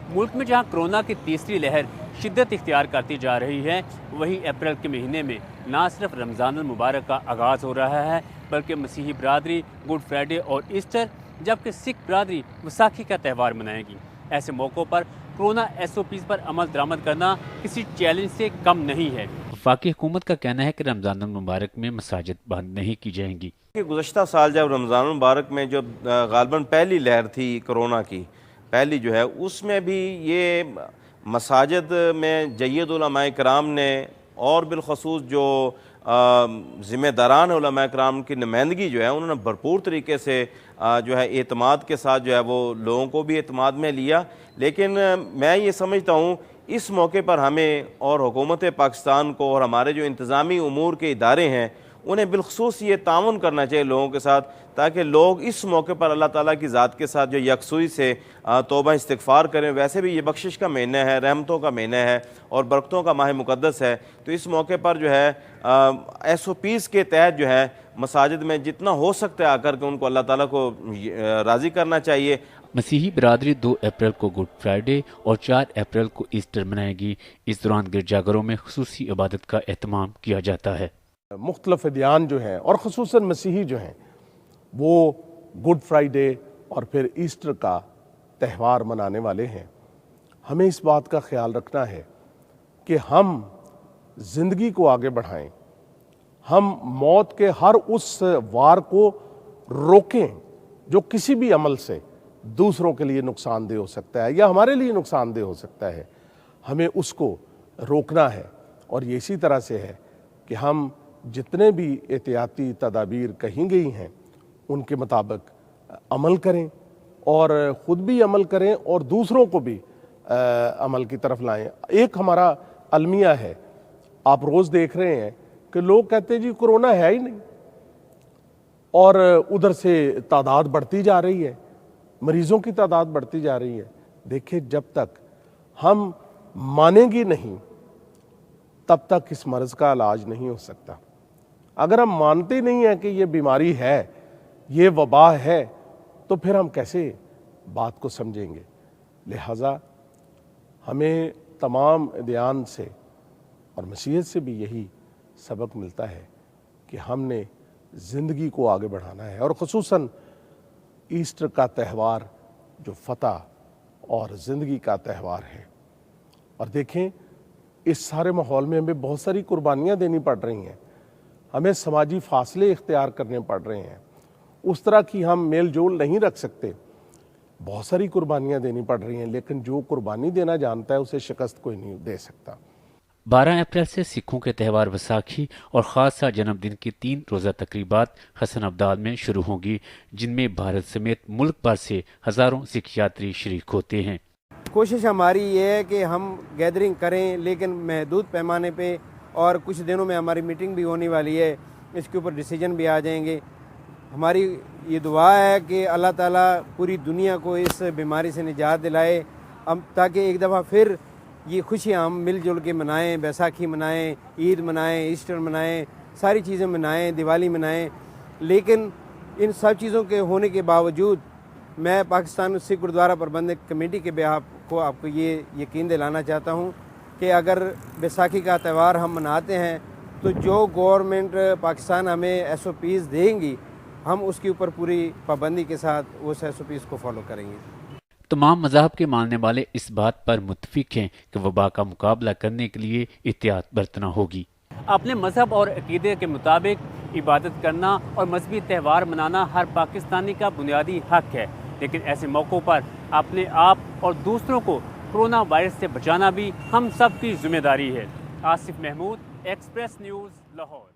मुल्क में जहां कोरोना की तीसरी लहर शिद्दत इख्तियार करती जा रही है, वहीं अप्रैल के महीने में ना सिर्फ रमज़ानुल मुबारक का आगाज़ हो रहा है, बल्कि मसीही बरादरी गुड फ्राइडे और ईस्टर, जबकि सिख बरादरी वसाखी का त्यौहार मनाएगी। ऐसे मौक़ों पर कोरोना SOPs पर अमल दरामद करना किसी चैलेंज से कम नहीं है। वफाकी हुकूमत का कहना है कि रमज़ानुल मुबारक में मसाजिद बंद नहीं की जाएंगी। गुज़श्ता साल जब रमज़ानुल मुबारक में जो गालिबन पहली लहर थी कोरोना की, पहली जो है, उसमें भी ये मसाजिद में जय्यद उलमाए कराम ने और बिलखसूस जो ज़िम्मेदारान उलमाए कराम की नुमाइंदगी जो है, उन्होंने भरपूर तरीके से जो है एतमाद के साथ जो है वो लोगों को भी एतमाद में लिया। लेकिन मैं ये समझता हूँ इस मौके पर हमें और हुकूमत पाकिस्तान को और हमारे जो इंतज़ामी उमूर के इदारे हैं उन्हें बिलखसूस ये ताउन करना चाहिए लोगों के साथ, ताकि लोग इस मौके पर अल्लाह ताला की ज़ात के साथ जो यकसुई से तौबा इस्तिग़फ़ार करें। वैसे भी ये बख्शिश का महीना है, रहमतों का महीना है और बरकतों का माह मुक़द्दस है, तो इस मौके पर जो है SOPs के तहत जो है मसाजिद में जितना हो सकता है आकर के उनको अल्लाह ताला को राज़ी करना चाहिए। मसीही बरादरी 2 अप्रैल को गुड फ्राइडे और 4 अप्रैल को ईस्टर मनाएगी। इस दौरान गिरजाघरों में खुसूसी इबादत का एहतमाम किया जाता है। मुख्तलिफ अदियान जो हैं और ख़ुसूसन मसीही जो हैं वो गुड फ्राइडे और फिर ईस्टर का त्यौहार मनाने वाले हैं। हमें इस बात का ख्याल रखना है कि हम ज़िंदगी को आगे बढ़ाएं, हम मौत के हर उस वार को रोकें जो किसी भी अमल से दूसरों के लिए नुकसानदेह हो सकता है या हमारे लिए नुकसानदेह हो सकता है। हमें उसको रोकना है और ये इसी तरह से है कि हम जितने भी एहतियाती तदाबीर कही गई हैं उनके मुताबिक अमल करें और ख़ुद भी अमल करें और दूसरों को भी अमल की तरफ लाएं। एक हमारा अलमिया है, आप रोज़ देख रहे हैं कि लोग कहते हैं जी कोरोना है ही नहीं, और उधर से तादाद बढ़ती जा रही है, मरीज़ों की तादाद बढ़ती जा रही है। देखिए, जब तक हम मानेंगे नहीं तब तक इस मर्ज़ का इलाज नहीं हो सकता। अगर हम मानते नहीं हैं कि ये बीमारी है, ये वबा है, तो फिर हम कैसे बात को समझेंगे। लिहाजा हमें तमाम अदियान से और मसीहत से भी यही सबक मिलता है कि हमने ज़िंदगी को आगे बढ़ाना है, और ख़ुसूसन ईस्टर का त्यौहार जो फ़तह और ज़िंदगी का त्यौहार है। और देखें, इस सारे माहौल में हमें बहुत सारी कुर्बानियाँ देनी पड़ रही हैं, हमें समाजी फासले इख्तियार करने पड़ रहे हैं, उस तरह की हम मेल जोल नहीं रख सकते, बहुत सारी कुर्बानियाँ देनी पड़ रही हैं, लेकिन जो कुर्बानी देना जानता है उसे शिकस्त कोई नहीं दे सकता। 12 अप्रैल से सिखों के त्यौहार वसाखी और ख़ासा जन्मदिन की 3 रोज़ा तकरीबात हसन अब्दाल में शुरू होंगी, जिनमें भारत समेत मुल्क भर से हज़ारों सिख यात्री शरीक होते हैं। कोशिश हमारी ये है कि हम गैदरिंग करें, लेकिन महदूद पैमाने पे, और कुछ दिनों में हमारी मीटिंग भी होने वाली है, इसके ऊपर डिसीजन भी आ जाएंगे। हमारी ये दुआ है कि अल्लाह ताला पूरी दुनिया को इस बीमारी से निजात दिलाए, हम ताकि एक दफ़ा फिर ये खुशियाँ हम मिल जुल के मनाएँ, बैसाखी मनाएँ, ईद मनाएँ, ईस्टर मनाएँ, सारी चीज़ें मनाएँ, दिवाली मनाएँ। लेकिन इन सब चीज़ों के होने के बावजूद मैं पाकिस्तान सिख गुरुद्वारा प्रबंधक कमेटी के बिहाफ को आपको ये यकीन दिलाना चाहता हूँ कि अगर बैसाखी का त्यौहार हम मनाते हैं तो जो गवर्नमेंट पाकिस्तान हमें SOPs देंगी, हम उसके ऊपर पूरी पाबंदी के साथ उस SOPs को फॉलो करेंगे। तमाम मज़हब के मानने वाले इस बात पर मुत्तफिक हैं कि वबा का मुकाबला करने के लिए एहतियात बरतना होगी। अपने मज़हब और अकीदे के मुताबिक इबादत करना और मजहबी त्यौहार मनाना हर पाकिस्तानी का बुनियादी हक है, लेकिन ऐसे मौक़ों पर अपने आप और दूसरों को कोरोना वायरस से बचाना भी हम सब की जिम्मेदारी है। Asif Mahmood, Express News, Lahore.